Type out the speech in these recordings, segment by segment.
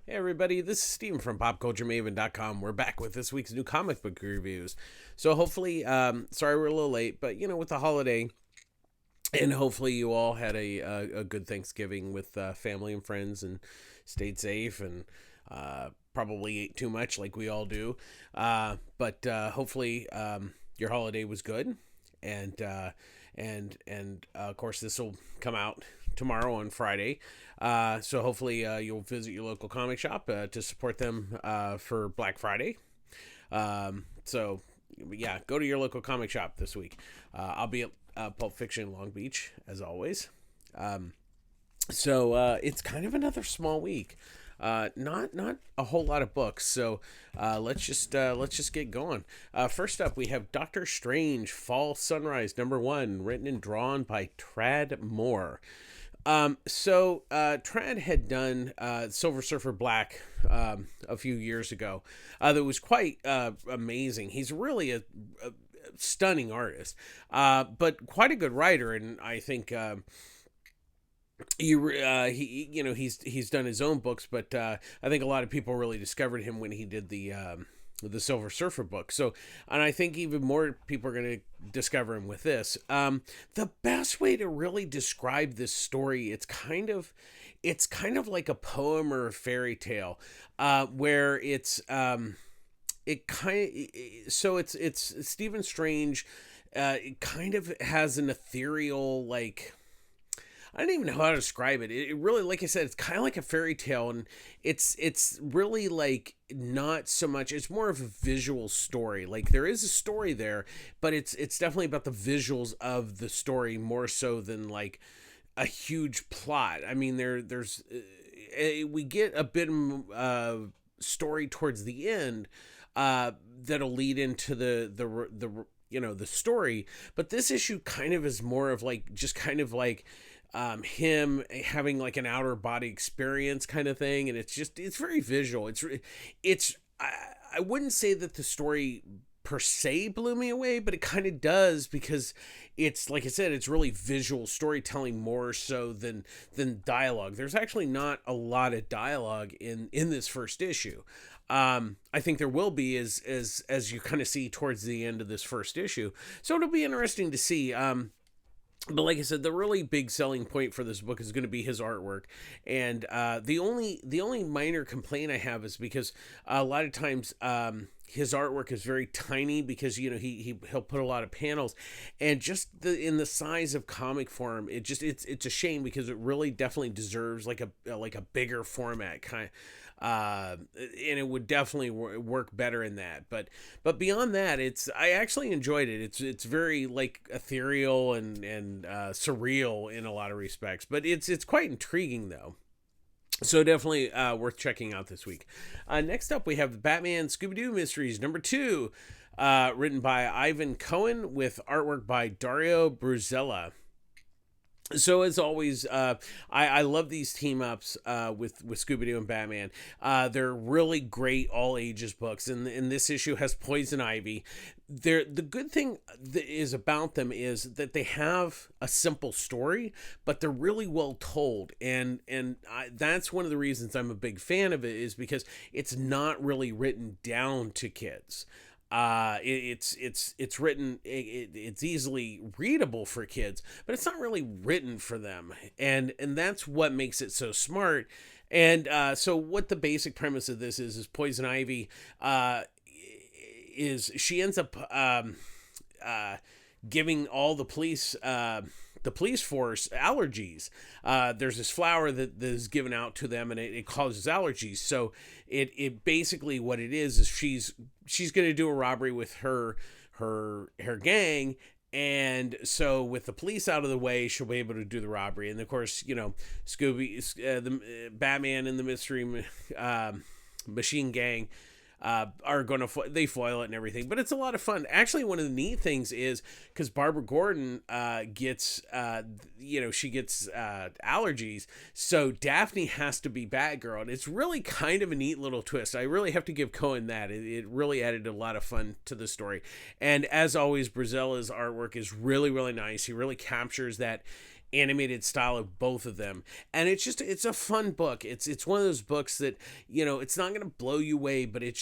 Hey everybody, this is Steven from PopCultureMaven.com. We're back with this week's new comic book reviews. So hopefully, sorry we're a little late, but with the holiday, and hopefully you all had a good Thanksgiving with family and friends and stayed safe and probably ate too much like we all do. But hopefully your holiday was good, and of course this will come out tomorrow on Friday. So hopefully you'll visit your local comic shop to support them for Black Friday. So yeah, go to your local comic shop this week. I'll be at Pulp Fiction Long Beach as always. So it's kind of another small week. Not a whole lot of books, so let's just get going. First up, we have Doctor Strange: Fall Sunrise #1, written and drawn by Tradd Moore. So Tradd had done Silver Surfer Black a few years ago. That was quite amazing. He's really a stunning artist, but quite a good writer, and I think. He's done his own books, but I think a lot of people really discovered him when he did the Silver Surfer book. So, and I think even more people are going to discover him with this. The best way to really describe this story, it's kind of like a poem or a fairy tale, where it's Stephen Strange. It kind of has an ethereal, like, I don't even know how to describe it. It really, like I said, it's kind of like a fairy tale, and it's really like not so much. It's more of a visual story. Like there is a story there, but it's definitely about the visuals of the story more so than like a huge plot. I mean, there's we get a bit of story towards the end that'll lead into the story, but this issue kind of is more of like just kind of like him having like an outer body experience kind of thing, and it's very visual. I wouldn't say that the story per se blew me away, but it kind of does, because it's, like I said, it's really visual storytelling more so than dialogue. There's actually not a lot of dialogue in this first issue. I think there will be as you kind of see towards the end of this first issue. So it'll be interesting to see. But like I said, the really big selling point for this book is going to be his artwork, and the only minor complaint I have is because a lot of times his artwork is very tiny, because he'll put a lot of panels, and just in the size of comic form, it's a shame, because it really definitely deserves like a bigger format kind. And it would definitely work better in that, but beyond that, I actually enjoyed it. It's very like ethereal and surreal in a lot of respects, but it's quite intriguing though. So definitely worth checking out this week. Next up, we have Batman Scooby-Doo Mysteries #2, written by Ivan Cohen with artwork by Dario Bruzella. So as always, I love these team ups with Scooby-Doo and Batman. They're really great all ages books, and this issue has Poison Ivy. The good thing is about them is that they have a simple story, but they're really well told, and that's one of the reasons I'm a big fan of it, is because it's not really written down to kids. It's written, it's easily readable for kids, but it's not really written for them, and that's what makes it so smart. And so what the basic premise of this is Poison Ivy is she ends up giving all the police force allergies. There's this flower that is given out to them, and it causes allergies. So it basically, what it is she's going to do a robbery with her gang. And so with the police out of the way, she'll be able to do the robbery. And of course, the Batman and the Mystery Machine Gang are going to they foil it and everything, but it's a lot of fun. Actually, one of the neat things is because Barbara Gordon gets she gets allergies, so Daphne has to be Batgirl, and it's really kind of a neat little twist. I really have to give Cohen that. It really added a lot of fun to the story, and as always, Brazella's artwork is really, really nice. He really captures that animated style of both of them. And it's a fun book. It's one of those books that, it's not going to blow you away, but it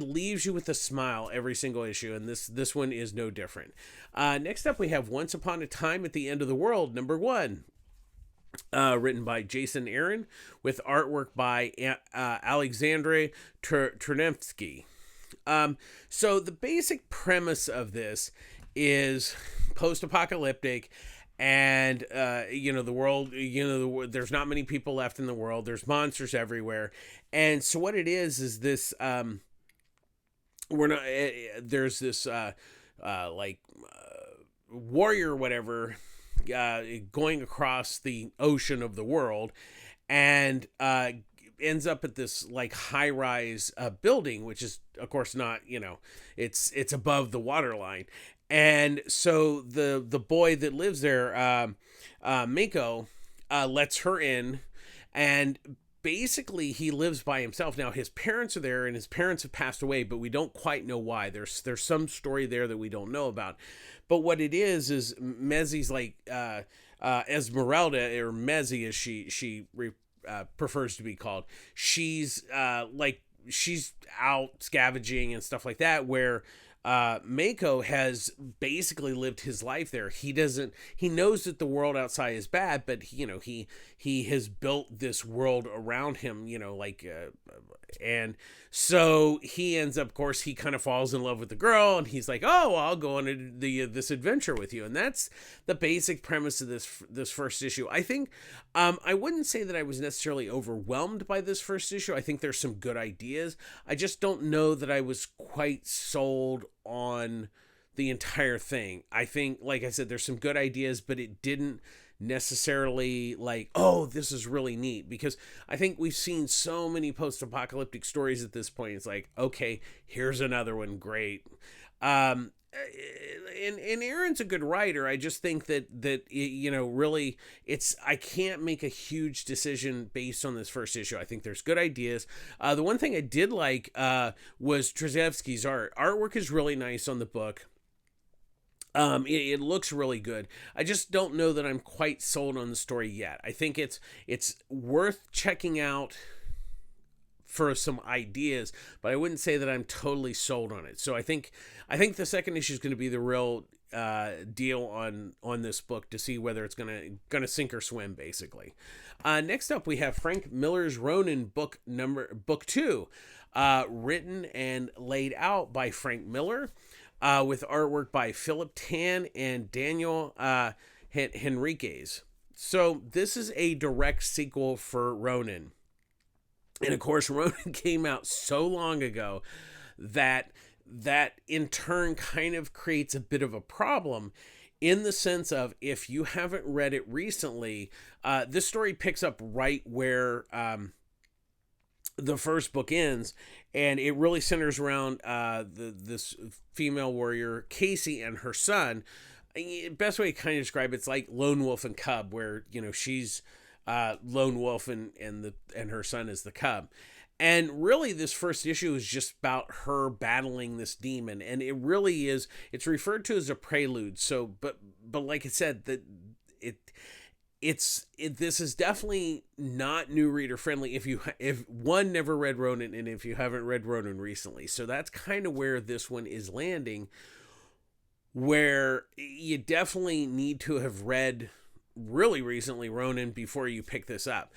leaves you with a smile every single issue, and this one is no different. Next up we have Once Upon a Time at the End of the World, number 1. Written by Jason Aaron with artwork by Alexandre Ternevsky. So the basic premise of this is post-apocalyptic, and the world, there's not many people left in the world. There's monsters everywhere, and so what it is this there's this warrior or whatever going across the ocean of the world, and ends up at this like high-rise building, which is of course not, it's above the waterline. And so the boy that lives there, Mako, lets her in, and basically he lives by himself. Now his parents are there, and his parents have passed away, but we don't quite know why. There's some story there that we don't know about. But what it is Mezzie's like Esmeralda, or Mezzie as she prefers to be called. She's she's out scavenging and stuff like that, where Mako has basically lived his life there. He knows that the world outside is bad, but he has built this world around him, and so he ends up, of course, he kind of falls in love with the girl, and he's like, oh, I'll go on this adventure with you. And that's the basic premise of this first issue. I think, I wouldn't say that I was necessarily overwhelmed by this first issue. I think there's some good ideas. I just don't know that I was quite sold on the entire thing. I think, like I said, there's some good ideas, but it didn't necessarily like, oh, this is really neat, because I think we've seen so many post-apocalyptic stories at this point. It's like, okay, here's another one, great. And Aaron's a good writer. I just think that really, I can't make a huge decision based on this first issue. I think there's good ideas. The one thing I did like was Trzewski's art. Artwork is really nice on the book. It looks really good. I just don't know that I'm quite sold on the story yet. I think it's worth checking out for some ideas, but I wouldn't say that I'm totally sold on it. So I think the second issue is going to be the real deal on this book, to see whether it's gonna sink or swim, basically. Next up, we have Frank Miller's Ronin Book 2, written and laid out by Frank Miller. With artwork by Philip Tan and Daniel Henriquez. So this is a direct sequel for Ronin. And of course, Ronin came out so long ago that in turn kind of creates a bit of a problem, in the sense of, if you haven't read it recently, this story picks up right where the first book ends, and it really centers around this female warrior, Casey, and her son. Best way to kind of describe it's like Lone Wolf and Cub, where she's Lone Wolf and her son is the Cub. And really, this first issue is just about her battling this demon, and it really is. It's referred to as a prelude. So, but like I said, this is definitely not new reader friendly if one never read Ronin, and if you haven't read Ronin recently. So that's kind of where this one is landing, where you definitely need to have read really recently Ronin before you pick this up.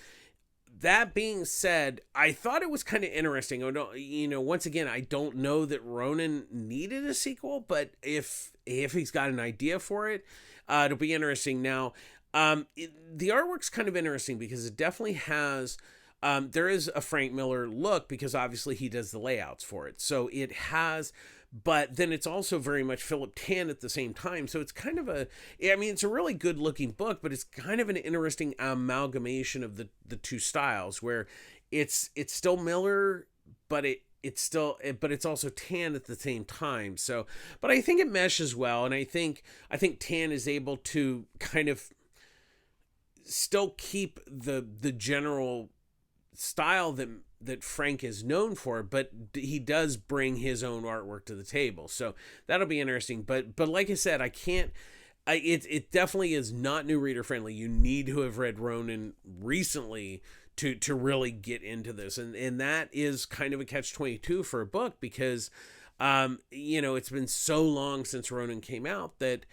That being said, I thought it was kind of interesting. Once again, I don't know that Ronin needed a sequel, but if he's got an idea for it, it'll be interesting. Now, the artwork's kind of interesting because it definitely has, there is a Frank Miller look, because obviously he does the layouts for it. So it has, but then it's also very much Philip Tan at the same time. So it's kind of it's a really good looking book, but it's kind of an interesting amalgamation of the two styles, where it's still Miller, but it's also Tan at the same time. So, but I think it meshes well. And I think Tan is able to kind of still keep the general style that Frank is known for, but he does bring his own artwork to the table. So that'll be interesting. But like I said, I can't it definitely is not new reader friendly. You need to have read Ronin recently to really get into this, and that is kind of a catch-22 for a book, because it's been so long since Ronin came out that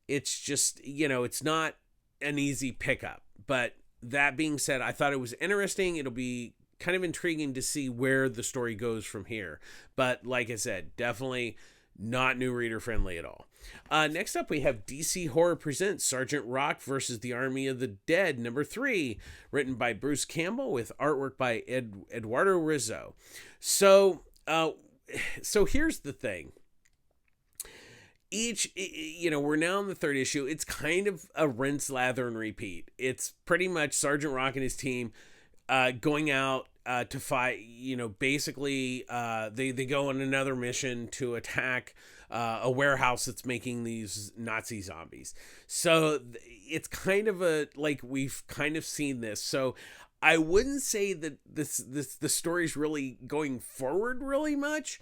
it's just, it's not an easy pickup. But that being said, I thought it was interesting. It'll be kind of intriguing to see where the story goes from here. But like I said, definitely not new reader friendly at all. Next up, we have DC Horror Presents Sergeant Rock versus the Army of the Dead, number 3, written by Bruce Campbell with artwork by Eduardo Rizzo. So here's the thing. We're now in the 3rd issue. It's kind of a rinse, lather, and repeat. It's pretty much Sergeant Rock and his team going out to fight. Basically, they go on another mission to attack a warehouse that's making these Nazi zombies. So it's kind of we've kind of seen this. So I wouldn't say that the story's really going forward really much,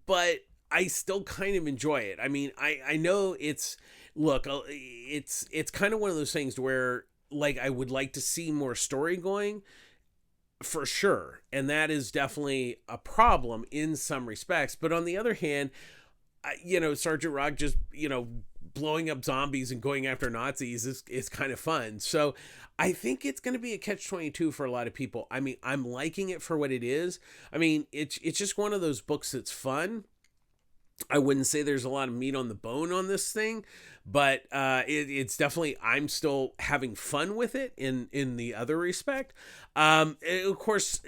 but I still kind of enjoy it. I mean, I know it's kind of one of those things where I would like to see more story going, for sure. And that is definitely a problem in some respects. But on the other hand, Sergeant Rock just, blowing up zombies and going after Nazis is kind of fun. So I think it's going to be a catch-22 for a lot of people. I mean, I'm liking it for what it is. I mean, it's just one of those books that's fun. I wouldn't say there's a lot of meat on the bone on this thing, but it's definitely, I'm still having fun with it in the other respect. Of course,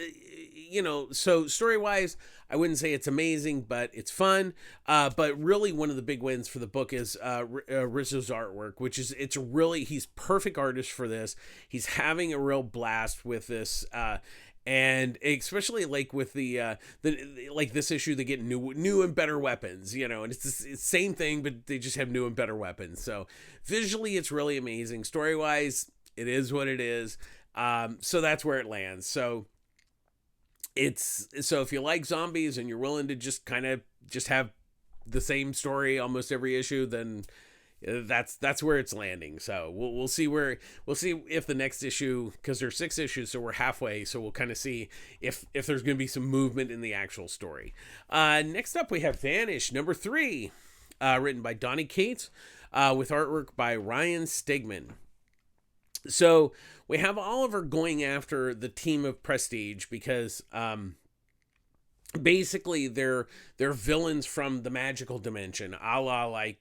so story-wise, I wouldn't say it's amazing, but it's fun. But really one of the big wins for the book is Rizzo's artwork, which is, he's perfect artist for this. He's having a real blast with this, and especially with the this issue, they get new and better weapons, and it's the same thing, but they just have new and better weapons. So visually, it's really amazing. Story wise, it is what it is. So that's where it lands. So if you like zombies and you're willing to just kind of just have the same story almost every issue, then that's where it's landing. So we'll see if the next issue, because there's 6 issues, so we're halfway, so we'll kind of see if there's going to be some movement in the actual story. Next up, we have Vanish, number 3, written by Donny Cates, with artwork by Ryan Stegman. So we have Oliver going after the team of Prestige because basically they're villains from the magical dimension, a la the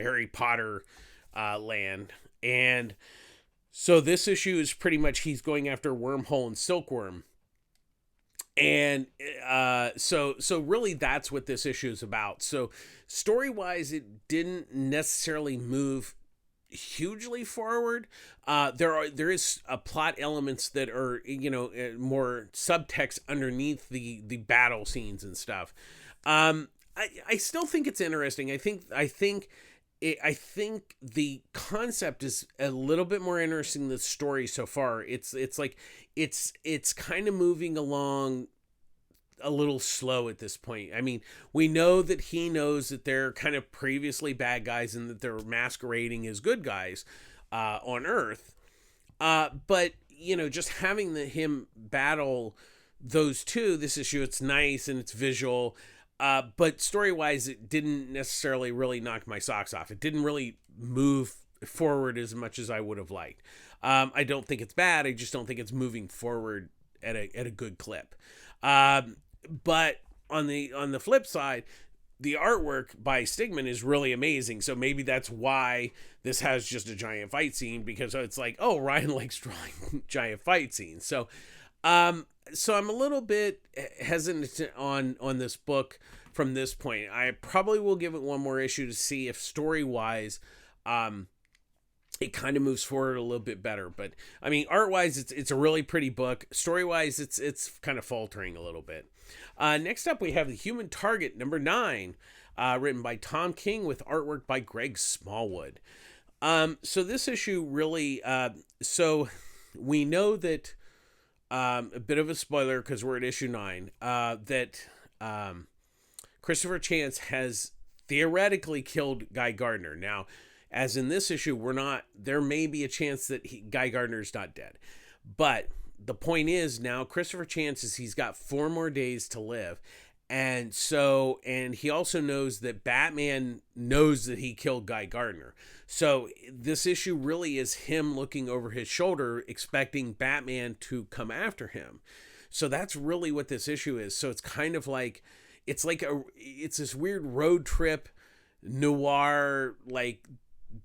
Harry Potter land. And so this issue is pretty much he's going after Wormhole and Silkworm. And so really that's what this issue is about. So story-wise, it didn't necessarily move hugely forward. There is plot elements that are more subtext underneath the battle scenes and stuff. I still think it's interesting. I think the concept is a little bit more interesting than the story so far. It's kind of moving along a little slow at this point. I mean, we know that he knows that they're kind of previously bad guys and that they're masquerading as good guys on Earth. But just having him battle those two, this issue, it's nice and it's visual. But story-wise, it didn't necessarily really knock my socks off. It didn't really move forward as much as I would have liked. I don't think it's bad. I just don't think it's moving forward at a good clip. But on the flip side, the artwork by Stegman is really amazing. So maybe that's why this has just a giant fight scene, because it's Ryan likes drawing giant fight scenes. So I'm a little bit hesitant on this book from this point. I probably will give it one more issue to see if story-wise, it kind of moves forward a little bit better. But I mean, art-wise, it's a really pretty book. Story-wise, it's kind of faltering a little bit. Next up, we have The Human Target, number 9, written by Tom King with artwork by Greg Smallwood. So this issue really, so we know that, a bit of a spoiler because we're at issue 9, that Christopher Chance has theoretically killed Guy Gardner. Now, As in this issue, there may be a chance that Guy Gardner's not dead. But the point is now Christopher Chance he's got 4 more days to live. And he also knows that Batman knows that he killed Guy Gardner. So this issue really is him looking over his shoulder, expecting Batman to come after him. So that's really what this issue is. So it's kind of like, it's this weird road trip noir, like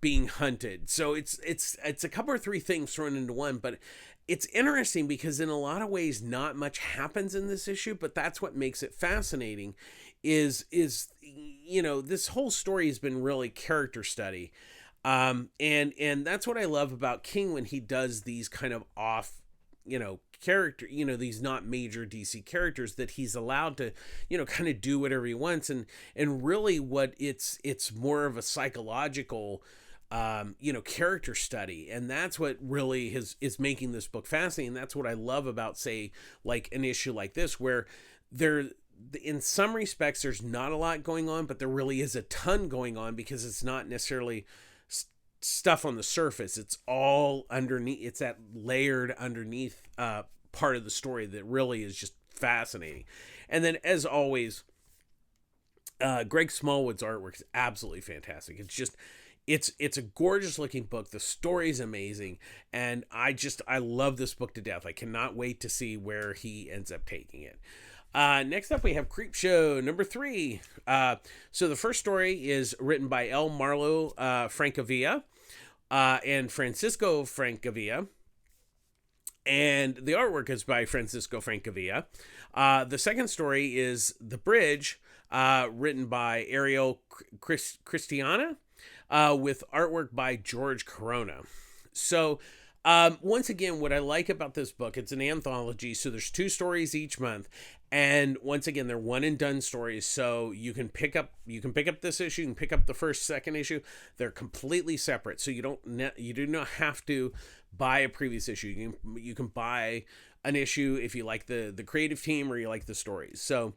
being hunted. So it's a couple or 3 things thrown into one, but it's interesting because in a lot of ways not much happens in this issue, but that's what makes it fascinating is this whole story has been really character study. And that's what I love about King when he does these kind of off, character, these not major DC characters, that he's allowed to, kind of do whatever he wants. And really what it's more of a psychological, character study. And that's what really is making this book fascinating. And that's what I love about, say, like an issue like this, where in some respects, there's not a lot going on, but there really is a ton going on because it's not necessarily stuff on the surface. It's all underneath. It's that layered underneath part of the story that really is just fascinating. And then, as always, Greg Smallwood's artwork is absolutely fantastic. It's just, it's a gorgeous looking book. The story's amazing, and I love this book to death. I cannot wait to see where he ends up taking it. Next up, we have Creepshow number 3. So the first story is written by L. Marlo Francavilla and Francisco Francavilla, and the artwork is by Francisco Francavilla. The second story is The Bridge, written by Ariel Christiana, with artwork by George Corona. So once again, what I like about this book, it's an anthology, so there's 2 stories each month, and once again, they're one and done stories. So you can pick up this issue, you can pick up the first, second issue. They're completely separate, so you do not have to buy a previous issue. You can buy an issue if you like the creative team or you like the stories. So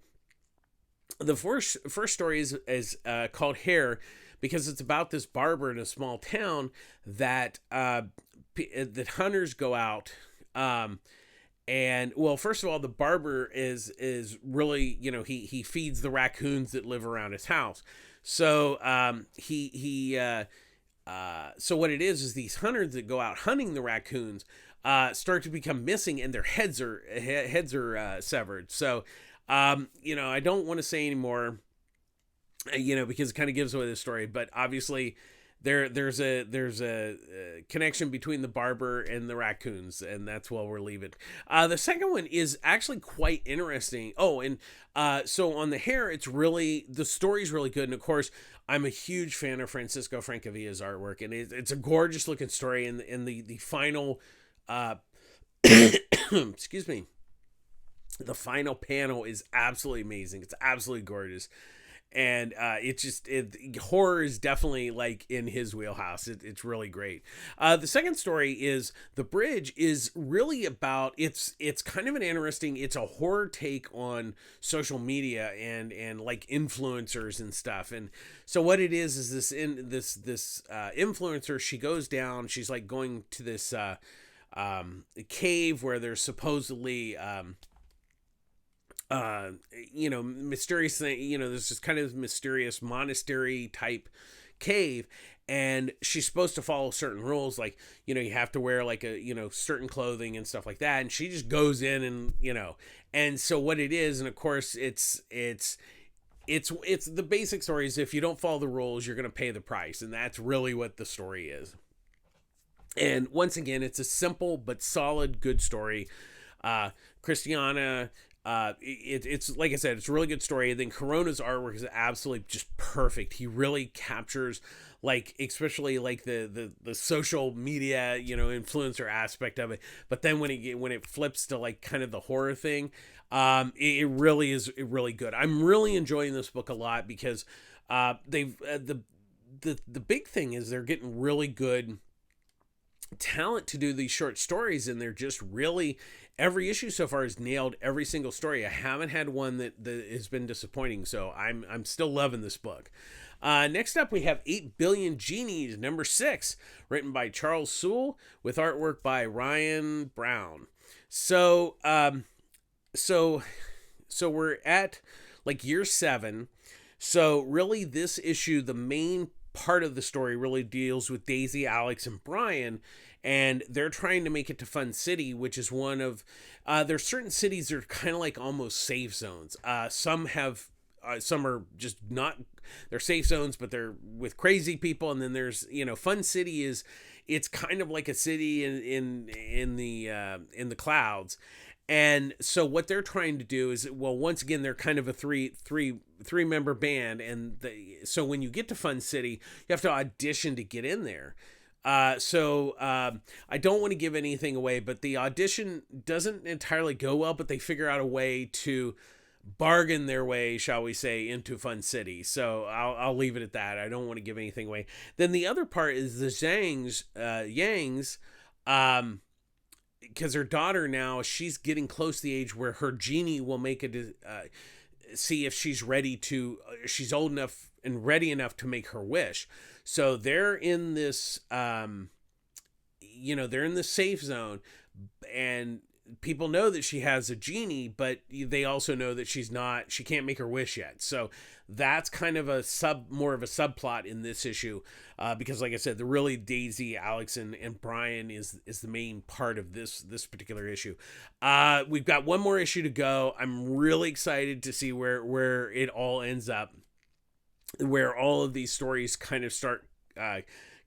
the first story is called Hair, because it's about this barber in a small town that hunters go out. And well, first of all, the barber is really, he feeds the raccoons that live around his house. So so what it is these hunters that go out hunting the raccoons start to become missing, and their heads are severed. So I don't want to say anymore, because it kind of gives away the story, but obviously there's a connection between the barber and the raccoons, and that's where we'll leave it. The second one is actually quite interesting. Oh, and so on the Hair, the story's really good, and of course, I'm a huge fan of Francisco Francavilla's artwork, and it's a gorgeous looking story, and the final excuse me, the final panel is absolutely amazing. It's absolutely gorgeous. And horror is definitely like in his wheelhouse. It's really great. The second story is The Bridge, is really about, it's kind of an interesting, it's a horror take on social media and like influencers and stuff. And so what it is this influencer, she goes down, she's like going to this cave where there's supposedly mysterious thing, there's this kind of mysterious monastery type cave, and she's supposed to follow certain rules, like, you have to wear like a, certain clothing and stuff like that. And she just goes in and, and so what it is, and of course it's the basic story is, if you don't follow the rules, you're going to pay the price. And that's really what the story is. And once again, it's a simple but solid, good story. Christiana, it's like I said, it's a really good story. And then Corona's artwork is absolutely just perfect. He really captures, like, especially like the social media, influencer aspect of it. But then when it flips to like kind of the horror thing, it really is really good. I'm really enjoying this book a lot because the big thing is they're getting really good talent to do these short stories, and they're just really, every issue so far has nailed every single story. I haven't had one that has been disappointing, so I'm still loving this book. Next up, we have 8 Billion Genies, number 6, written by Charles Soule with artwork by Ryan Brown. So we're at like year 7. So really, this issue, the main part of the story really deals with Daisy, Alex, and Brian, and they're trying to make it to Fun City, which is one of there's certain cities that are kind of like almost safe zones. Some are just not, they're safe zones, but they're with crazy people. And then there's, Fun City it's kind of like a city in the clouds. And so what they're trying to do is, well, once again, they're kind of a three member band. And so when you get to Fun City, you have to audition to get in there. So I don't want to give anything away, but the audition doesn't entirely go well, but they figure out a way to bargain their way, shall we say, into Fun City. So I'll leave it at that. I don't want to give anything away. Then the other part is the Yangs, because her daughter now, she's getting close to the age where her genie will make see if she's she's old enough and ready enough to make her wish. So they're in this, they're in the safe zone, and people know that she has a genie, but they also know that she can't make her wish yet. So that's kind of more of a subplot in this issue, because like I said, the really Daisy, Alex, and Brian is the main part of this particular issue. We've got one more issue to go. I'm really excited to see where it all ends up, where all of these stories kind of start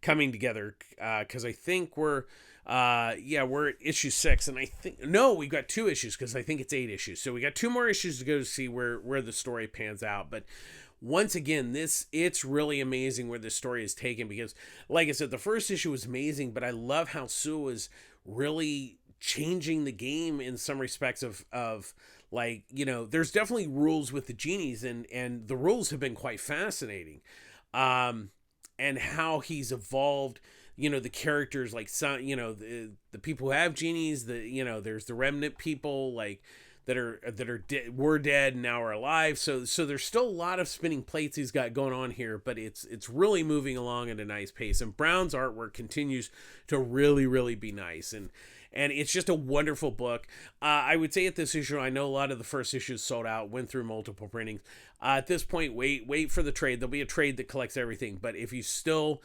coming together, because I think we're at issue 6, and we've got 2 issues, because I think it's 8 issues. So we got 2 more issues to go to see where the story pans out. But once again, it's really amazing where this story is taken, because like I said, the first issue was amazing, but I love how Sue is really changing the game in some respects of like, there's definitely rules with the genies, and the rules have been quite fascinating. And how he's evolved, the characters, like some, the people who have genies, there's the remnant people, like that were dead and now are alive. So there's still a lot of spinning plates he's got going on here, but it's really moving along at a nice pace. And Brown's artwork continues to really, really be nice. And it's just a wonderful book. I would say at this issue, I know a lot of the first issues sold out, went through multiple printings. At this point, wait for the trade. There'll be a trade that collects everything. But if you still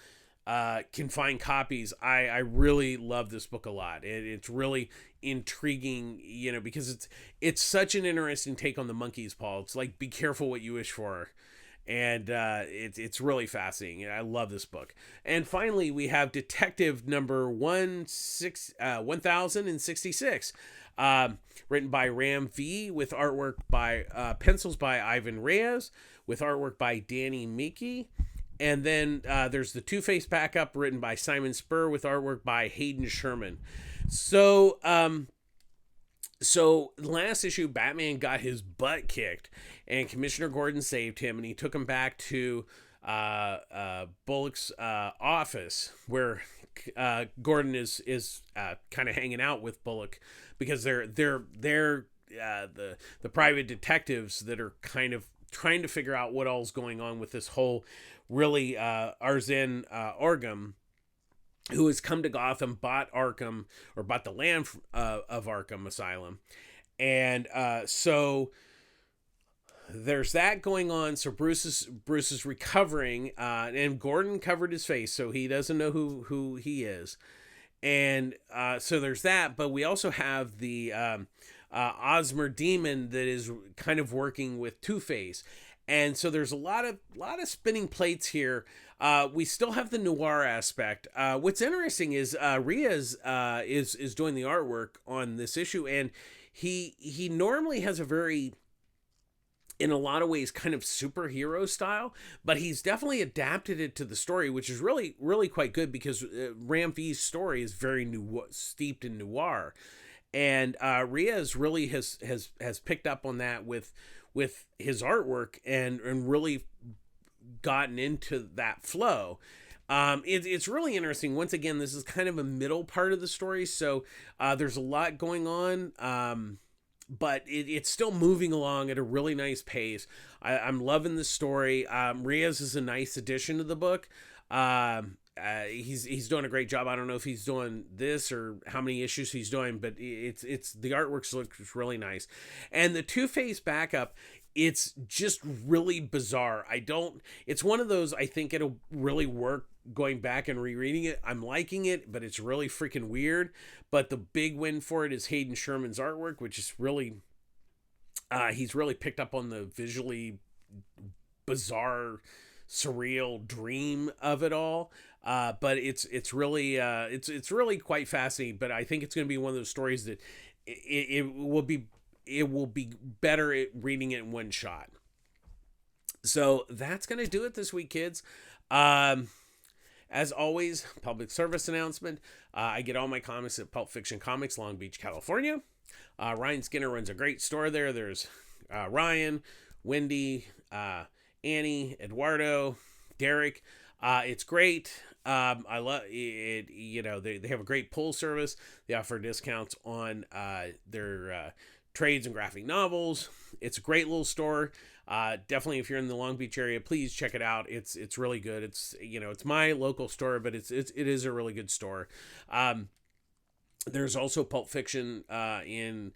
can find copies, I really love this book a lot. It's really intriguing, because it's such an interesting take on the monkeys, Paul. It's like, be careful what you wish for. And it's really fascinating. I love this book. And finally, we have Detective number 1066, written by Ram V, with artwork by pencils by Ivan Reyes, with artwork by Danny Miki. And then there's the Two-Face backup, written by Simon Spurr, with artwork by Hayden Sherman. So last issue, Batman got his butt kicked, and Commissioner Gordon saved him, and he took him back to Bullock's office, where Gordon is kind of hanging out with Bullock, because they're the private detectives that are kind of trying to figure out what all's going on with this whole really Arzen Orgum, who has come to Gotham, bought the land of Arkham Asylum. And so there's that going on. So Bruce is recovering, and Gordon covered his face, so he doesn't know who he is. And so there's that, but we also have the Osmer Demon that is kind of working with Two-Face. And so there's a lot of spinning plates here. We still have the noir aspect. What's interesting is Riaz is doing the artwork on this issue, and he normally has a very, in a lot of ways, kind of superhero style, but he's definitely adapted it to the story, which is really, really quite good, because Ram V's story is very steeped in noir, and Riaz really has picked up on that with his artwork and really gotten into that flow. It's really interesting. Once again, this is kind of a middle part of the story, so there's a lot going on. But it's still moving along at a really nice pace. I'm loving the story. Riaz is a nice addition to the book. He's doing a great job. I don't know if he's doing this or how many issues he's doing, but it's the artwork looks really nice, and the Two-Face backup. It's just really bizarre. It's one of those, I think it'll really work going back and rereading it. I'm liking it, but it's really freaking weird. But the big win for it is Hayden Sherman's artwork, which is really, he's really picked up on the visually bizarre, surreal dream of it all. But it's really it's really quite fascinating. But I think it's going to be one of those stories that it will be better at reading it in one shot. So that's going to do it this week, kids. As always, public service announcement. I get all my comics at Pulp Fiction Comics, Long Beach, California. Ryan Skinner runs a great store there. There's Ryan, Wendy, Annie, Eduardo, Derek. It's great. I love it. You know, they have a great pull service. They offer discounts on their trades and graphic novels. It's a great little store. Definitely, if you're in the Long Beach area, please check it out. It's really good. It's my local store, but it is a really good store. There's also Pulp Fiction in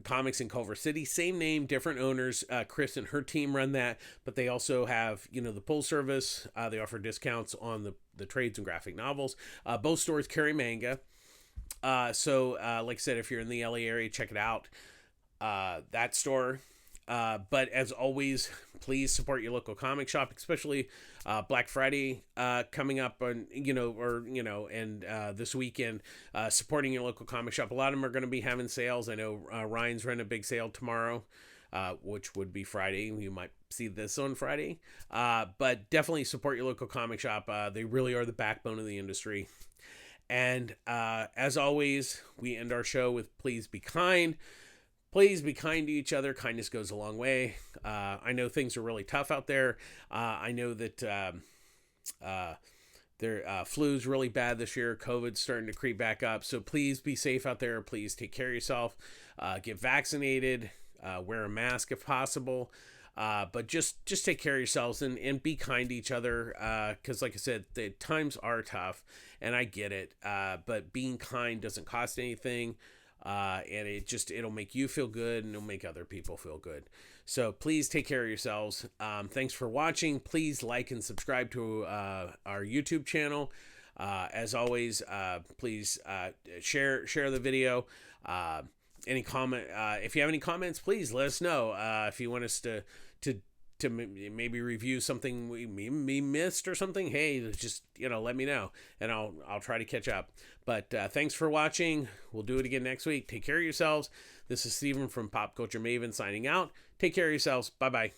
comics in Culver City, same name, different owners. Chris and her team run that, but they also have the pull service. They offer discounts on the trades and graphic novels. Both stores carry manga. So like I said, if you're in the LA area, check it out. That store. But as always, please support your local comic shop, especially Black Friday coming up on and this weekend. Supporting your local comic shop. A lot of them are going to be having sales. I know Ryan's running a big sale tomorrow, which would be Friday. You might see this on Friday, but definitely support your local comic shop. They really are the backbone of the industry. And as always, we end our show with please be kind. Please be kind to each other. Kindness goes a long way. I know things are really tough out there. I know that their flu's really bad this year. COVID's starting to creep back up. So please be safe out there. Please take care of yourself. Get vaccinated. Wear a mask if possible. But just take care of yourselves and be kind to each other. Because like I said, the times are tough, and I get it. But being kind doesn't cost anything. And it'll make you feel good, and it'll make other people feel good. So please take care of yourselves. Thanks for watching. Please like and subscribe to our YouTube channel. As always, please share the video. Any comment? If you have any comments, please let us know. If you want us to maybe review something we missed or something, hey, just let me know, and I'll try to catch up. But thanks for watching. We'll do it again next week. Take care of yourselves. This is Steven from Pop Culture Maven signing out. Take care of yourselves. Bye bye.